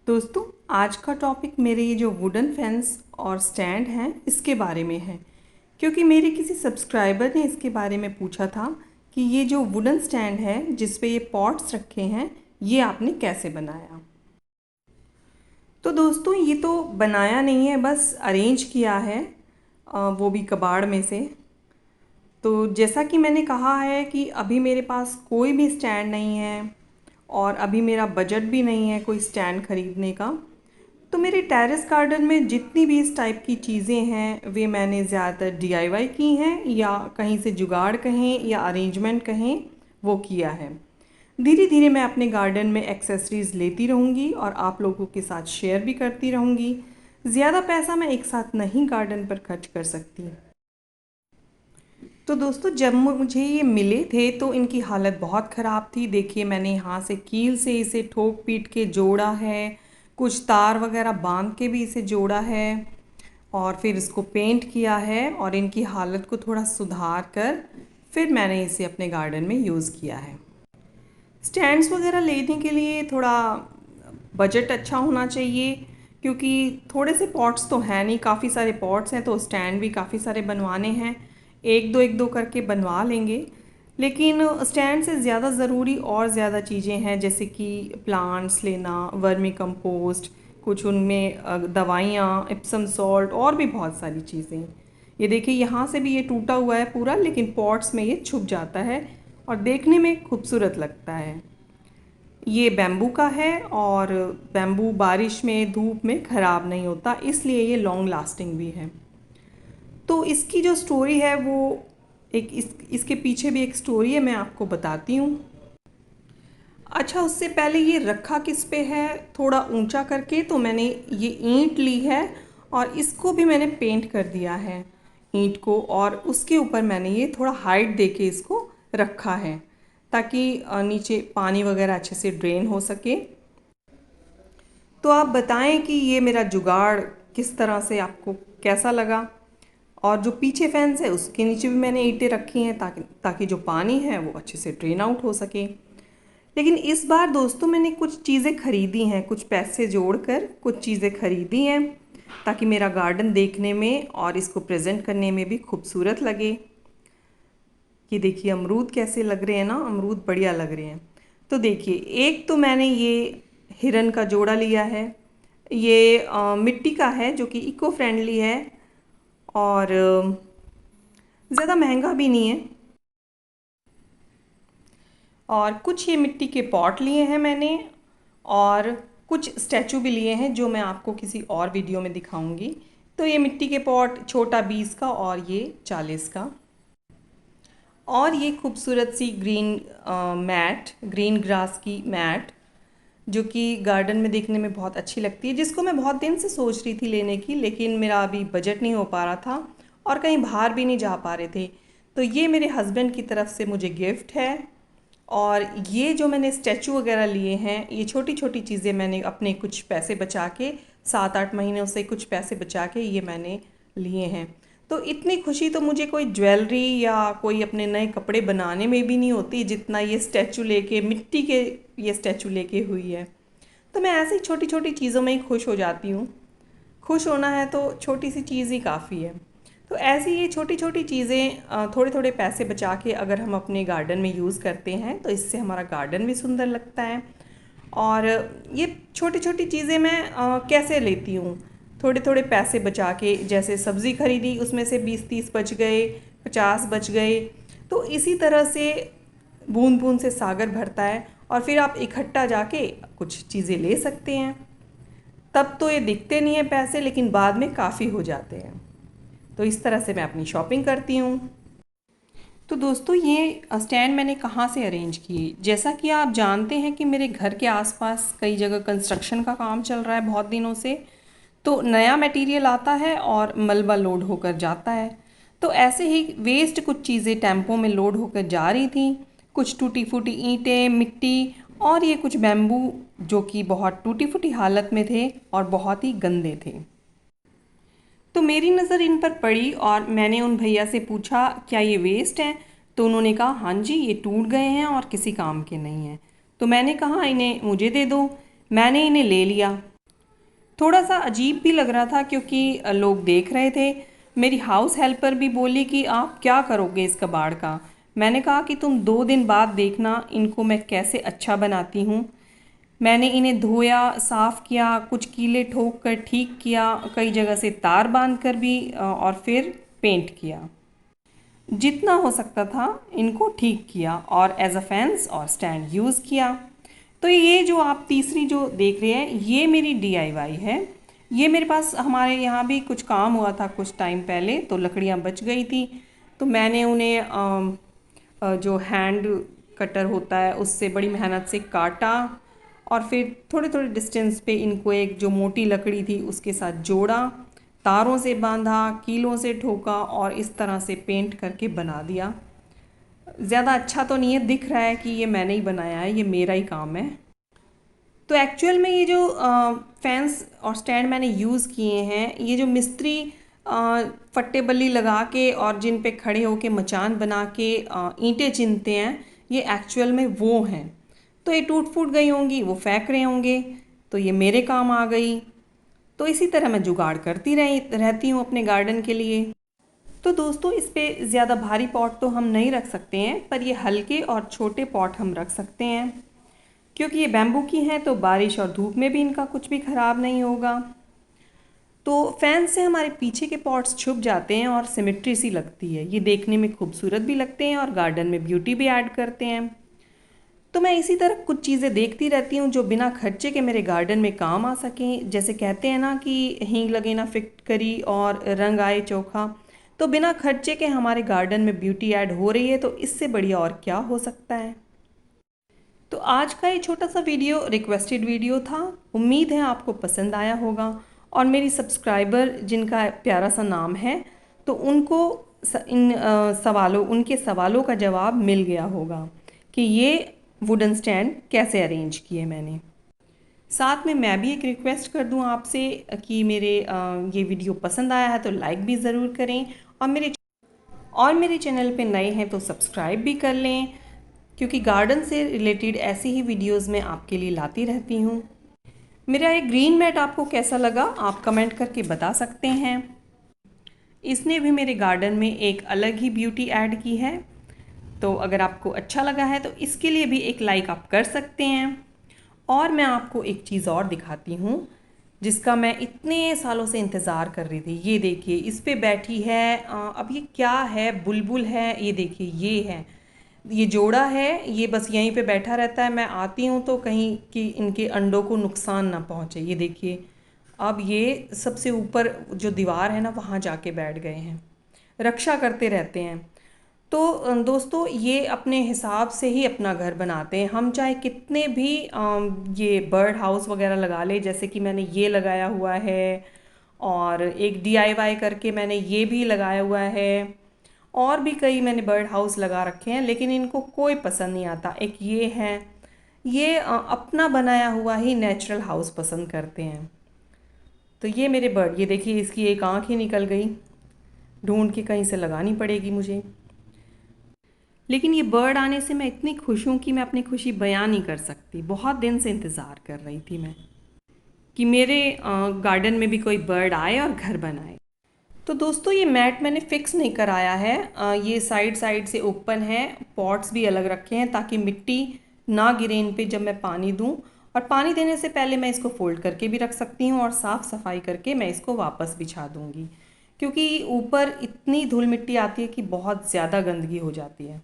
दोस्तों, आज का टॉपिक मेरे ये जो वुडन फेंस और स्टैंड हैं इसके बारे में है। क्योंकि मेरे किसी सब्सक्राइबर ने इसके बारे में पूछा था कि ये जो वुडन स्टैंड है जिस पे ये पॉट्स रखे हैं, ये आपने कैसे बनाया। तो दोस्तों, ये तो बनाया नहीं है, बस अरेंज किया है, वो भी कबाड़ में से। तो जैसा कि मैंने कहा है कि अभी मेरे पास कोई भी स्टैंड नहीं है और अभी मेरा बजट भी नहीं है कोई स्टैंड ख़रीदने का। तो मेरे टेरेस गार्डन में जितनी भी इस टाइप की चीज़ें हैं वे मैंने ज़्यादातर डीआईवाई की हैं, या कहीं से जुगाड़ कहें या अरेंजमेंट कहें, वो किया है। धीरे धीरे मैं अपने गार्डन में एक्सेसरीज़ लेती रहूँगी और आप लोगों के साथ शेयर भी करती रहूँगी। ज़्यादा पैसा मैं एक साथ नहीं गार्डन पर खर्च कर सकती। तो दोस्तों, जब मुझे ये मिले थे तो इनकी हालत बहुत ख़राब थी। देखिए, मैंने यहाँ से कील से इसे ठोक पीट के जोड़ा है, कुछ तार वगैरह बांध के भी इसे जोड़ा है और फिर इसको पेंट किया है और इनकी हालत को थोड़ा सुधार कर फिर मैंने इसे अपने गार्डन में यूज़ किया है। स्टैंड्स वगैरह लेने के लिए थोड़ा बजट अच्छा होना चाहिए, क्योंकि थोड़े से पॉट्स तो हैं नहीं, काफ़ी सारे पॉट्स हैं तो स्टैंड भी काफ़ी सारे बनवाने हैं। एक दो करके बनवा लेंगे। लेकिन स्टैंड से ज़्यादा ज़रूरी और ज़्यादा चीज़ें हैं, जैसे कि प्लांट्स लेना, वर्मी कंपोस्ट, कुछ उनमें दवाइयाँ, इप्सम सॉल्ट और भी बहुत सारी चीज़ें। ये देखिए, यहाँ से भी ये टूटा हुआ है पूरा, लेकिन पॉट्स में ये छुप जाता है और देखने में खूबसूरत लगता है। ये बैम्बू का है और बैम्बू बारिश में, धूप में ख़राब नहीं होता, इसलिए ये लॉन्ग लास्टिंग भी है। तो इसकी जो स्टोरी है वो इसके पीछे भी एक स्टोरी है, मैं आपको बताती हूँ। अच्छा, उससे पहले ये रखा किस पे है, थोड़ा ऊंचा करके, तो मैंने ये ईंट ली है और इसको भी मैंने पेंट कर दिया है, ईंट को, और उसके ऊपर मैंने ये थोड़ा हाइट दे के इसको रखा है ताकि नीचे पानी वगैरह अच्छे से ड्रेन हो सके। तो आप बताएं कि ये मेरा जुगाड़ किस तरह से आपको कैसा लगा। और जो पीछे फैंस है उसके नीचे भी मैंने ईंटें रखी हैं ताकि ताकि जो पानी है वो अच्छे से ड्रेन आउट हो सके। लेकिन इस बार दोस्तों, मैंने कुछ चीज़ें खरीदी हैं, कुछ पैसे जोड़कर कुछ चीज़ें खरीदी हैं ताकि मेरा गार्डन देखने में और इसको प्रेजेंट करने में भी खूबसूरत लगे। ये देखिए, अमरूद कैसे लग रहे हैं ना, अमरूद बढ़िया लग रहे हैं। तो देखिए, एक तो मैंने ये हिरन का जोड़ा लिया है। ये मिट्टी का है जो कि इको फ्रेंडली है और ज़्यादा महंगा भी नहीं है। और कुछ ये मिट्टी के पॉट लिए हैं मैंने, और कुछ स्टैचू भी लिए हैं जो मैं आपको किसी और वीडियो में दिखाऊंगी। तो ये मिट्टी के पॉट, छोटा 20 का और ये 40 का। और ये खूबसूरत सी मैट, ग्रीन ग्रास की मैट, जो कि गार्डन में देखने में बहुत अच्छी लगती है, जिसको मैं बहुत दिन से सोच रही थी लेने की, लेकिन मेरा अभी बजट नहीं हो पा रहा था और कहीं बाहर भी नहीं जा पा रहे थे। तो ये मेरे हस्बैंड की तरफ से मुझे गिफ्ट है। और ये जो मैंने स्टैचू वगैरह लिए हैं, ये छोटी छोटी चीज़ें मैंने अपने कुछ पैसे बचा के, 7-8 महीनों से कुछ पैसे बचा के ये मैंने लिए हैं। तो इतनी खुशी तो मुझे कोई ज्वेलरी या कोई अपने नए कपड़े बनाने में भी नहीं होती जितना ये स्टैचू लेके, मिट्टी के ये स्टैचू लेके हुई है। तो मैं ऐसे ही छोटी छोटी चीज़ों में ही खुश हो जाती हूँ। खुश होना है तो छोटी सी चीज़ ही काफ़ी है। तो ऐसी ये छोटी छोटी चीज़ें थोड़े थोड़े पैसे बचा के अगर हम अपने गार्डन में यूज़ करते हैं तो इससे हमारा गार्डन भी सुंदर लगता है। और ये छोटी छोटी चीज़ें मैं कैसे लेती हूँ, थोड़े थोड़े पैसे बचा के, जैसे सब्ज़ी खरीदी उसमें से 20-30 बच गए, 50 बच गए। तो इसी तरह से बूंद बूंद से सागर भरता है और फिर आप इकट्ठा जाके कुछ चीज़ें ले सकते हैं। तब तो ये दिखते नहीं हैं पैसे, लेकिन बाद में काफ़ी हो जाते हैं। तो इस तरह से मैं अपनी शॉपिंग करती हूँ। तो दोस्तों, ये स्टैंड मैंने कहाँ से अरेंज किए, जैसा कि आप जानते हैं कि मेरे घर के आसपास कई जगह कंस्ट्रक्शन का काम चल रहा है बहुत दिनों से। तो नया मटेरियल आता है और मलबा लोड होकर जाता है। तो ऐसे ही वेस्ट कुछ चीज़ें टेम्पो में लोड होकर जा रही थी, कुछ टूटी फूटी ईंटें, मिट्टी, और ये कुछ बैम्बू जो कि बहुत टूटी फूटी हालत में थे और बहुत ही गंदे थे। तो मेरी नज़र इन पर पड़ी और मैंने उन भैया से पूछा, क्या ये वेस्ट हैं? तो उन्होंने कहा, हाँ जी, ये टूट गए हैं और किसी काम के नहीं हैं। तो मैंने कहा, इन्हें मुझे दे दो। मैंने इन्हें ले लिया थोड़ा सा अजीब भी लग रहा था क्योंकि लोग देख रहे थे। मेरी हाउस हेल्पर भी बोली कि आप क्या करोगे इस कबाड़ का। मैंने कहा कि तुम 2 दिन बाद देखना इनको मैं कैसे अच्छा बनाती हूँ। मैंने इन्हें धोया, साफ़ किया, कुछ कीले ठोक कर ठीक किया, कई जगह से तार बांध कर भी और फिर पेंट किया। जितना हो सकता था इनको ठीक किया और एज अ फेंस और स्टैंड यूज़ किया। तो ये जो आप तीसरी जो देख रहे हैं ये मेरी डीआईवाई है। ये मेरे पास हमारे यहाँ भी कुछ काम हुआ था कुछ टाइम पहले, तो लकड़ियाँ बच गई थी, तो मैंने उन्हें जो हैंड कटर होता है उससे बड़ी मेहनत से काटा और फिर थोड़े थोड़े डिस्टेंस पे इनको एक जो मोटी लकड़ी थी उसके साथ जोड़ा, तारों से बांधा, कीलों से ठोका और इस तरह से पेंट करके बना दिया। ज़्यादा अच्छा तो नहीं है, दिख रहा है कि ये मैंने ही बनाया है, ये मेरा ही काम है। तो एक्चुअल में ये जो फैंस और स्टैंड मैंने यूज़ किए हैं, ये जो मिस्त्री फट्टे बल्ली लगा के और जिन पे खड़े होके मचान बना के ईंटें चिनते हैं, ये एक्चुअल में वो हैं। तो ये टूट फूट गई होंगी, वो फेंक रहे होंगे, तो ये मेरे काम आ गई। तो इसी तरह मैं जुगाड़ करती रहती हूँ अपने गार्डन के लिए। तो दोस्तों इस पे ज़्यादा भारी पॉट तो हम नहीं रख सकते हैं, पर ये हल्के और छोटे पॉट हम रख सकते हैं क्योंकि ये बैम्बू की हैं, तो बारिश और धूप में भी इनका कुछ भी ख़राब नहीं होगा। तो फैन से हमारे पीछे के पॉट्स छुप जाते हैं और सिमेट्री सी लगती है, ये देखने में खूबसूरत भी लगते हैं और गार्डन में ब्यूटी भी ऐड करते हैं। तो मैं इसी तरह कुछ चीज़ें देखती रहती हूँ जो बिना खर्चे के मेरे गार्डन में काम आ सकें। जैसे कहते हैं ना कि हींग लगे ना फिटकरी और रंग आए चोखा, तो बिना खर्चे के हमारे गार्डन में ब्यूटी ऐड हो रही है, तो इससे बढ़िया और क्या हो सकता है। तो आज का ये छोटा सा वीडियो रिक्वेस्टेड वीडियो था। उम्मीद है आपको पसंद आया होगा और मेरी सब्सक्राइबर जिनका प्यारा सा नाम है, तो उनको उनके सवालों का जवाब मिल गया होगा कि ये वुडन स्टैंड कैसे अरेंज किए मैंने। साथ में मैं भी एक रिक्वेस्ट कर दूं आपसे कि मेरे ये वीडियो पसंद आया है तो लाइक भी ज़रूर करें और मेरे चैनल पे नए हैं तो सब्सक्राइब भी कर लें, क्योंकि गार्डन से रिलेटेड ऐसी ही वीडियोस मैं आपके लिए लाती रहती हूँ। मेरा ये ग्रीन मैट आपको कैसा लगा आप कमेंट करके बता सकते हैं। इसने भी मेरे गार्डन में एक अलग ही ब्यूटी ऐड की है। तो अगर आपको अच्छा लगा है तो इसके लिए भी एक लाइक आप कर सकते हैं। और मैं आपको एक चीज़ और दिखाती हूँ जिसका मैं इतने सालों से इंतज़ार कर रही थी। ये देखिए इस पे बैठी है अब ये क्या है, बुलबुल है, ये देखिए ये है, ये जोड़ा है, ये बस यहीं पे बैठा रहता है। मैं आती हूँ तो कहीं कि इनके अंडों को नुकसान ना पहुँचे। ये देखिए अब ये सबसे ऊपर जो दीवार है ना वहाँ जाके बैठ गए हैं, रक्षा करते रहते हैं। तो दोस्तों ये अपने हिसाब से ही अपना घर बनाते हैं। हम चाहे कितने भी ये बर्ड हाउस वगैरह लगा ले, जैसे कि मैंने ये लगाया हुआ है और एक डीआईवाई करके मैंने ये भी लगाया हुआ है और भी कई मैंने बर्ड हाउस लगा रखे हैं, लेकिन इनको कोई पसंद नहीं आता। एक ये है, ये अपना बनाया हुआ ही नेचुरल हाउस पसंद करते हैं। तो ये मेरे बर्ड, ये देखिए इसकी एक आँख ही निकल गई, ढूंढ के कहीं से लगानी पड़ेगी मुझे। लेकिन ये बर्ड आने से मैं इतनी खुश हूँ कि मैं अपनी खुशी बयां नहीं कर सकती। बहुत दिन से इंतज़ार कर रही थी मैं कि मेरे गार्डन में भी कोई बर्ड आए और घर बनाए। तो दोस्तों ये मैट मैंने फिक्स नहीं कराया है, ये साइड साइड से ओपन है, पॉट्स भी अलग रखे हैं ताकि मिट्टी ना गिरे इन पे जब मैं पानी दूं। और पानी देने से पहले मैं इसको फोल्ड करके भी रख सकती हूँ और साफ़ सफाई करके मैं इसको वापस बिछा दूँगी, क्योंकि ऊपर इतनी धूल मिट्टी आती है कि बहुत ज़्यादा गंदगी हो जाती है।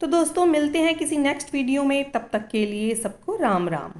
तो दोस्तों मिलते हैं किसी नेक्स्ट वीडियो में, तब तक के लिए सबको राम राम।